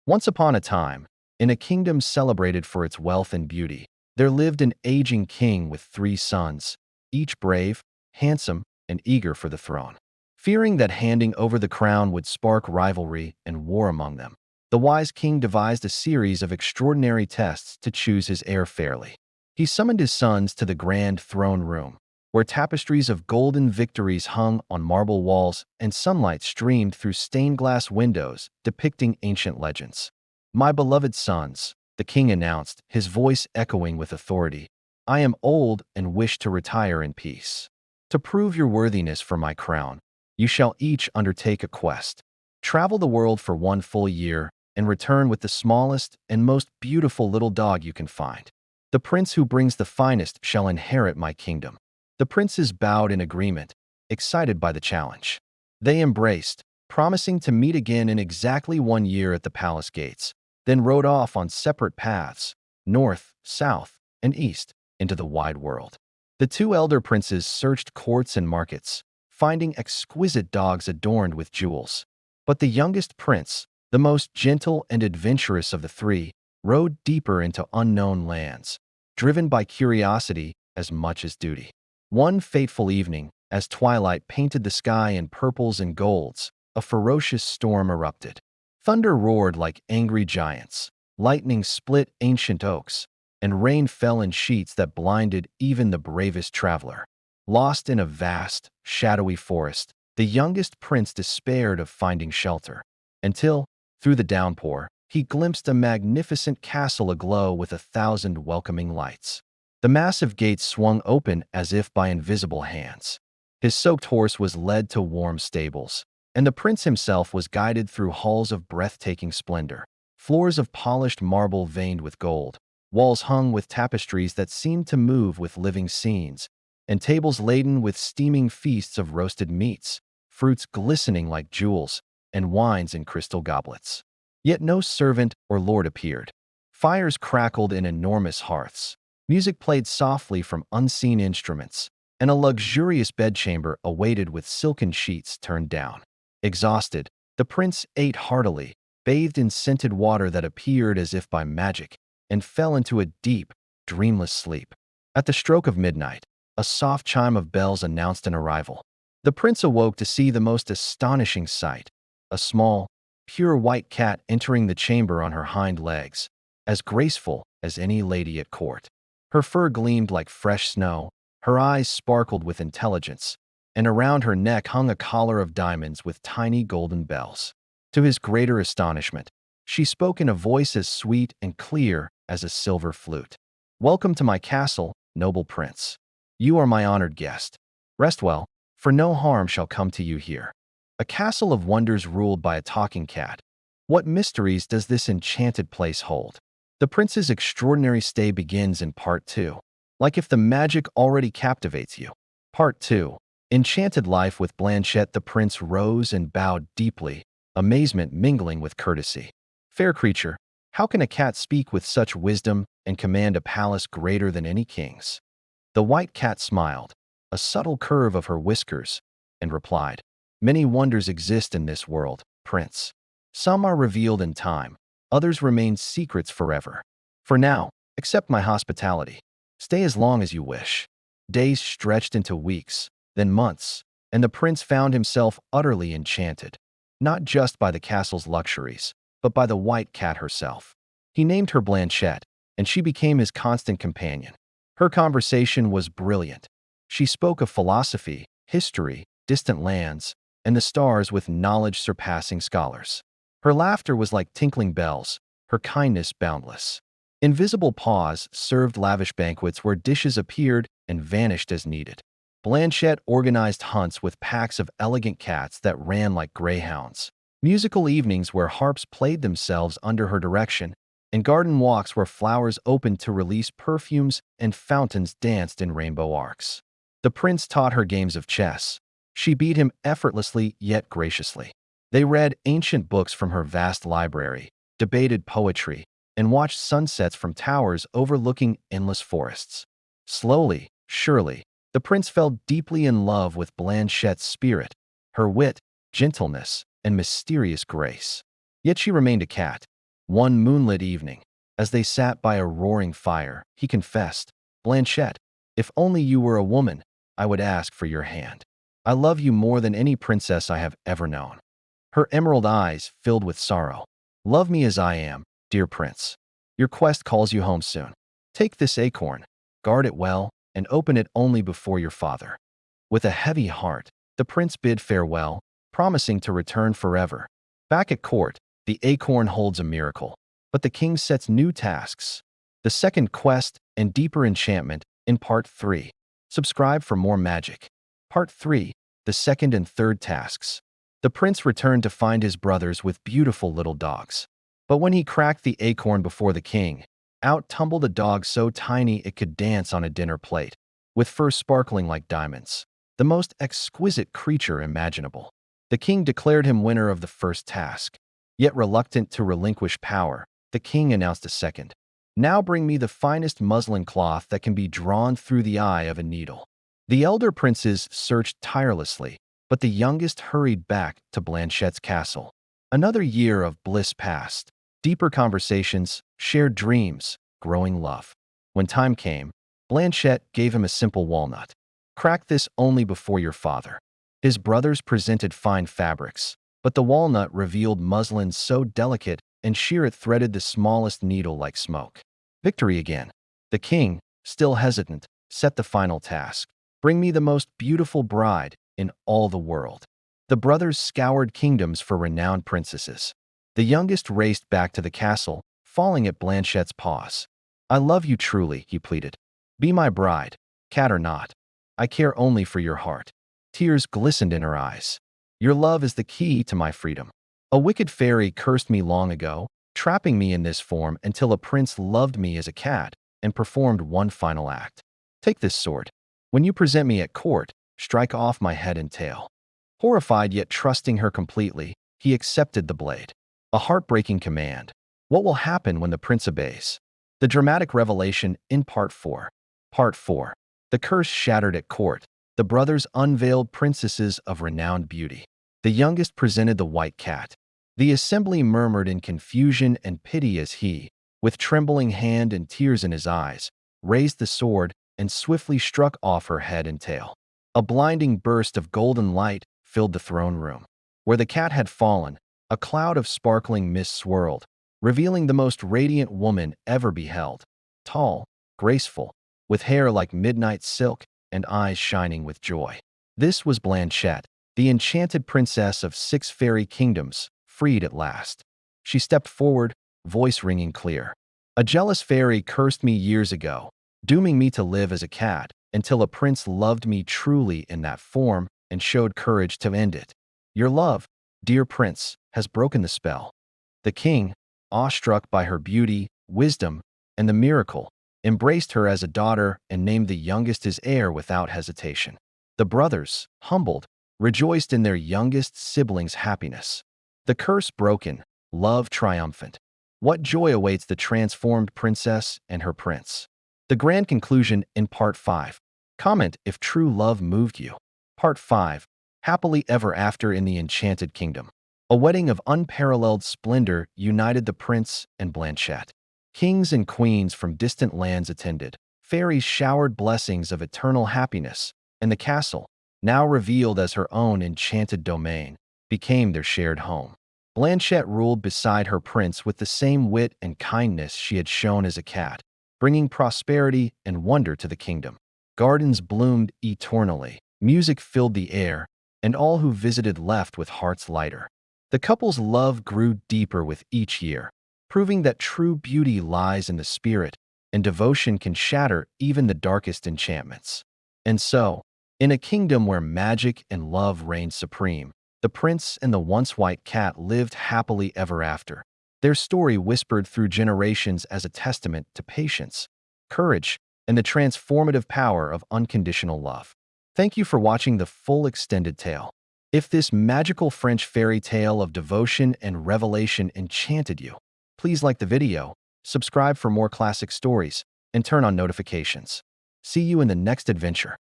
Once upon a time, in a kingdom celebrated for its wealth and beauty, there lived an aging king with 3 sons, each brave, handsome, and eager for the throne. Fearing that handing over the crown would spark rivalry and war among them, the wise king devised a series of extraordinary tests to choose his heir fairly. He summoned his sons to the grand throne room, where tapestries of golden victories hung on marble walls and sunlight streamed through stained glass windows depicting ancient legends. "My beloved sons," the king announced, his voice echoing with authority, "I am old and wish to retire in peace. To prove your worthiness for my crown, you shall each undertake a quest. Travel the world for 1 full year and return with the smallest and most beautiful little dog you can find. The prince who brings the finest shall inherit my kingdom." The princes bowed in agreement, excited by the challenge. They embraced, promising to meet again in exactly 1 year at the palace gates, then rode off on separate paths, north, south, and east, into the wide world. The 2 elder princes searched courts and markets, finding exquisite dogs adorned with jewels. But the youngest prince, the most gentle and adventurous of the 3, rode deeper into unknown lands, driven by curiosity as much as duty. One fateful evening, as twilight painted the sky in purples and golds, a ferocious storm erupted. Thunder roared like angry giants, lightning split ancient oaks, and rain fell in sheets that blinded even the bravest traveler. Lost in a vast, shadowy forest, the youngest prince despaired of finding shelter, until, through the downpour, he glimpsed a magnificent castle aglow with 1,000 welcoming lights. The massive gates swung open as if by invisible hands. His soaked horse was led to warm stables, and the prince himself was guided through halls of breathtaking splendor, floors of polished marble veined with gold, walls hung with tapestries that seemed to move with living scenes, and tables laden with steaming feasts of roasted meats, fruits glistening like jewels, and wines in crystal goblets. Yet no servant or lord appeared. Fires crackled in enormous hearths. Music played softly from unseen instruments, and a luxurious bedchamber awaited with silken sheets turned down. Exhausted, the prince ate heartily, bathed in scented water that appeared as if by magic, and fell into a deep, dreamless sleep. At the stroke of midnight, a soft chime of bells announced an arrival. The prince awoke to see the most astonishing sight: a small, pure white cat entering the chamber on her hind legs, as graceful as any lady at court. Her fur gleamed like fresh snow, her eyes sparkled with intelligence, and around her neck hung a collar of diamonds with tiny golden bells. To his greater astonishment, she spoke in a voice as sweet and clear as a silver flute. "Welcome to my castle, noble prince. You are my honored guest. Rest well, for no harm shall come to you here." A castle of wonders ruled by a talking cat. What mysteries does this enchanted place hold? The prince's extraordinary stay begins in Part 2. Like if the magic already captivates you. Part 2. Enchanted life with Blanchette. The prince rose and bowed deeply, amazement mingling with courtesy. "Fair creature, how can a cat speak with such wisdom and command a palace greater than any king's?" The white cat smiled, a subtle curve of her whiskers, and replied, "Many wonders exist in this world, prince. Some are revealed in time, others remain secrets forever. For now, accept my hospitality. Stay as long as you wish." Days stretched into weeks, then months, and the prince found himself utterly enchanted, not just by the castle's luxuries, but by the white cat herself. He named her Blanchette, and she became his constant companion. Her conversation was brilliant. She spoke of philosophy, history, distant lands, and the stars with knowledge surpassing scholars. Her laughter was like tinkling bells, her kindness boundless. Invisible paws served lavish banquets where dishes appeared and vanished as needed. Blanchette organized hunts with packs of elegant cats that ran like greyhounds, musical evenings where harps played themselves under her direction, and garden walks where flowers opened to release perfumes and fountains danced in rainbow arcs. The prince taught her games of chess. She beat him effortlessly yet graciously. They read ancient books from her vast library, debated poetry, and watched sunsets from towers overlooking endless forests. Slowly, surely, the prince fell deeply in love with Blanchette's spirit, her wit, gentleness, and mysterious grace. Yet she remained a cat. One moonlit evening, as they sat by a roaring fire, he confessed, "Blanchette, if only you were a woman, I would ask for your hand. I love you more than any princess I have ever known." Her emerald eyes filled with sorrow. "Love me as I am, dear prince. Your quest calls you home soon. Take this acorn, guard it well, and open it only before your father." With a heavy heart, the prince bid farewell, promising to return forever. Back at court, the acorn holds a miracle, but the king sets new tasks. The second quest and deeper enchantment in Part 3. Subscribe for more magic. Part 3. The second and third tasks. The prince returned to find his brothers with beautiful little dogs. But when he cracked the acorn before the king, out tumbled a dog so tiny it could dance on a dinner plate, with fur sparkling like diamonds. The most exquisite creature imaginable. The king declared him winner of the first task. Yet reluctant to relinquish power, the king announced a second. "Now bring me the finest muslin cloth that can be drawn through the eye of a needle." The elder princes searched tirelessly, but the youngest hurried back to Blanchette's castle. Another year of bliss passed. Deeper conversations, shared dreams, growing love. When time came, Blanchette gave him a simple walnut. "Crack this only before your father." His brothers presented fine fabrics, but the walnut revealed muslin so delicate and sheer it threaded the smallest needle like smoke. Victory again. The king, still hesitant, set the final task. "Bring me the most beautiful bride in all the world." The brothers scoured kingdoms for renowned princesses. The youngest raced back to the castle, falling at Blanchette's paws. "I love you truly," he pleaded. "Be my bride, cat or not. I care only for your heart." Tears glistened in her eyes. "Your love is the key to my freedom. A wicked fairy cursed me long ago, trapping me in this form until a prince loved me as a cat and performed one final act. Take this sword. When you present me at court, strike off my head and tail." Horrified yet trusting her completely, he accepted the blade. A heartbreaking command. What will happen when the prince obeys? The dramatic revelation in Part 4. Part 4. The curse shattered at court. The brothers unveiled princesses of renowned beauty. The youngest presented the white cat. The assembly murmured in confusion and pity as he, with trembling hand and tears in his eyes, raised the sword and swiftly struck off her head and tail. A blinding burst of golden light filled the throne room. Where the cat had fallen, a cloud of sparkling mist swirled, revealing the most radiant woman ever beheld. Tall, graceful, with hair like midnight silk and eyes shining with joy. This was Blanchette, the enchanted princess of 6 fairy kingdoms, freed at last. She stepped forward, voice ringing clear. "A jealous fairy cursed me years ago, dooming me to live as a cat, until a prince loved me truly in that form and showed courage to end it. Your love, dear prince, has broken the spell." The king, awestruck by her beauty, wisdom, and the miracle, embraced her as a daughter and named the youngest his heir without hesitation. The brothers, humbled, rejoiced in their youngest sibling's happiness. The curse broken, love triumphant. What joy awaits the transformed princess and her prince? The grand conclusion in Part 5. Comment if true love moved you. Part 5. Happily ever after in the Enchanted Kingdom. A wedding of unparalleled splendor united the prince and Blanchette. Kings and queens from distant lands attended. Fairies showered blessings of eternal happiness, and the castle, now revealed as her own enchanted domain, became their shared home. Blanchette ruled beside her prince with the same wit and kindness she had shown as a cat, bringing prosperity and wonder to the kingdom. Gardens bloomed eternally, music filled the air, and all who visited left with hearts lighter. The couple's love grew deeper with each year, proving that true beauty lies in the spirit, and devotion can shatter even the darkest enchantments. And so, in a kingdom where magic and love reigned supreme, the prince and the once white cat lived happily ever after. Their story whispered through generations as a testament to patience, courage, and the transformative power of unconditional love. Thank you for watching the full extended tale. If this magical French fairy tale of devotion and revelation enchanted you, please like the video, subscribe for more classic stories, and turn on notifications. See you in the next adventure.